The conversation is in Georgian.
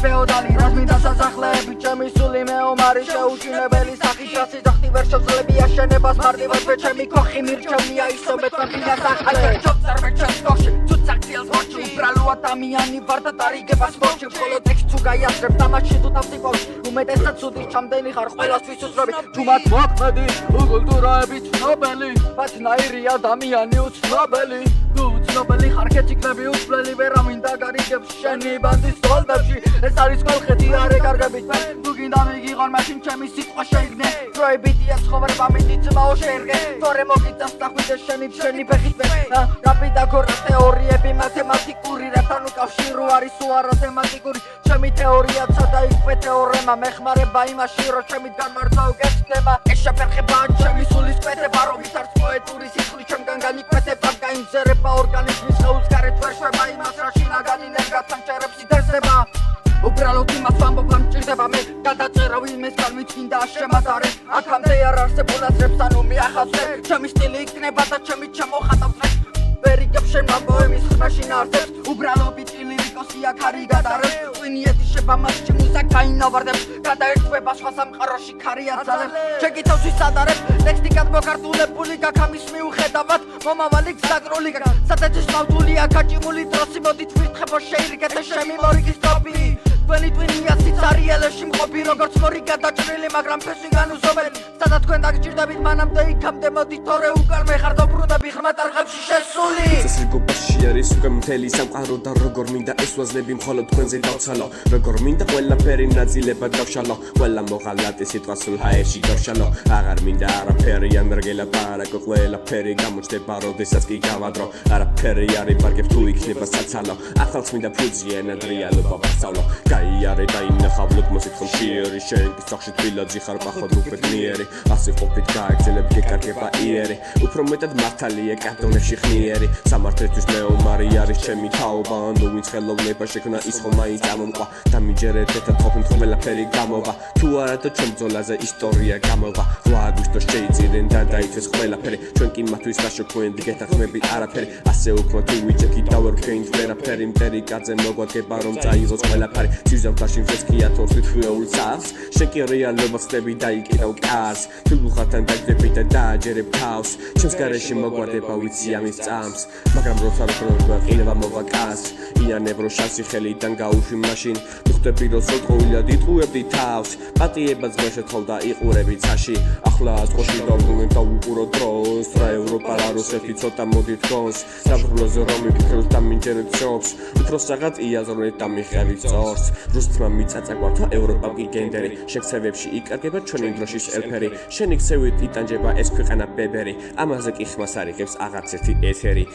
ფეოდალი რაზმინდა სასახლეები ჩემი სული მეომარი შეუშინებელი სახით რასი დახტი ვერ შევძლები აშენებას მარტივად მე ჩემი ქოხი მირჩევნია ისო მეტყაფინა სახლე ჩოცარ მე ჩემს ქოხში ცუცაქციელს მოჩი უბრალო ადამიანი ვარ და დარიგებას მოჩი მხოლოდ ექს თუ გაიაზრებ თამაში თუ თავსიფოს უმეტესად ცუდი ჩამდენი ხარ ყველასთვის უცნობი ჯუმად მოქმედი კულტურაები ცნობელი ბათნაირი ადამიანი უცნობელი თუ უცნობელი ხარ ქეჩიკლები უცვლელი ვერა მინდა გარიგებს შენი ბანდის სოლდებში ეს არის კოლხეთი არ ეკარგებით მე თუ გინდა მიგიღონ მაშინ ჩემი სიტყვა შეიგნე დროებითია ცხოვრება მიდიც მოუშერგე თორე მოგიწევს დახვიდე შენი ფეხით მე რაპიდა გორა თეორიები მათემატიკური რათან უკავშირო არის თუ არა თემატიკური ჩემი თეორია ცოტა იქვე თეორემა მეხმარება იმაში რომ ჩემი განმარტო უკეთდება ეს შეფერხებაა ჩემი სულის კვეთება რომ ვითარს პოეტური სიტყვით ჩემგან განიკვეთება გაინზერება ორგანიზმის ხეულს გარეთ ვერ შვება იმას რაში ნაგანი ნერგად სამჭერებს იდესება უბრალოდ იმას ვამბობ რომ მჭირდება მე გადაწერა ვინმეს განვიჩინდა შემატარე აქამდე არ არსებულ აზრებს ანუ მიახავსე ჩემი სტილი იქნება და ჩემი ჩამოხატავს ვერიგებ შენ მამბოემის ხმაში ნარდებს უბრალო ბიჭი ლირიკოსია ქარი გადარებს ტვინიეთი შებამასში მუსა გაინავარდებს გადაერთვება სხვა სამყაროში ქარი აძალებს შეკითავს ვის ადარებს ტექსტიკად მოკარტულებული გაქამის მიუხედავად მომავალი გზაგრული სადაც მავდულია გაჭიმული დროსი მოდით ვირთხებო შეირგეთ შემი მორიგის ტოპი ტვინია სიცარიელეში მყოფი როგორც მორიგა დაჭრილი მაგრამ ფესვი განუზომელი სადაც თქვენ დაგჭირდებით მანამდე იქამდე მოდი თორე უკან მე ხარ დაბრუნდები ღრმა ტარღებში შესული წესრიგობაში არის უკვე მთელი სამყარო და როგორ მინდა ეს ვაზნები მხოლოდ თქვენზე დავცალო როგორ მინდა ყველაფერი ნაწილებად გავშალო ყველა მოღალატე სიტყვა სულ ჰაერში გავშალო აღარ მინდა არაფერი ამერგელა პარაკო ყველაფერი გამოჩნდება როდესაც კი გავადრო არაფერი არ იბარგებს თუ იქნება საცალო ახალს მინდა ფუძიან რეალობა ვასწავლო გაიარე და ინახავლოთ მოსითხო მშიერი შენ კი სახში თბილაძი ხარ პახოდ უფეთნიერი ასე ყოფით გააგრძელებ გეკარგება იერი უფრო მეტად მართალია კანტონებში ხნიერი სამართლისთვის მეომარი არის ჩემი თაობა ანუ ვინც ხელოვნება შექმნა ის ხომ მაინც ამომყვა და მიჯერეთ ერთად ყოფნით ყველაფერი გამოვა თუ არა და ჩემ ბრძოლაზე ისტორია გამოვა 8 აგვისტოს შეიწირენ და დაიცეს ყველაფერი ჩვენ კი მათთვის დაშოქვენ გეთახმებით არაფერი ასე უქმო თუ ვიჭექი დავერქენთ ვერაფერი მტერი კაცზე მოგვაგება რომ წაიღოს ყველაფერი ცივზამთარში მზესკია თორსით ვეულ სახლს შენ კი რეალობას ხდები და იკიდავ კარს ფილუხათან დაგდები და დააჯერებ თავს ჩემს გარეშე მოგვარდება ვიცი ამის წამს მაგრამ როცა როგორ ყინება მოვაკას იანებ რო შანსი ხელიდან გაუშვი მაშინ ვხვდები რომ სოწყოვილად იტყუებდი თავს პატიებაც მეშეთხოვდა იყურები ცაში ახლა აწყვოში დავბრუნე და უყურო დროს რა ევროპა რა რუსეთი ცოტა მოდი თქონს საბრუნოზე რომ მიფიქროთ და მინჯერეთ შობს უფრო საღაც იაზრონეთ და მიხევით წორს რუსთმა მიწაწა გვართა ევროპა კი გენდერი შექცევებში იკარგება ჩვენი დროშის ელფერი შენი ქცევით იტანჯება ეს ქვეყანა ბებერი ამაზე კი ხმას არიღებს აღარც ერთი ეთერი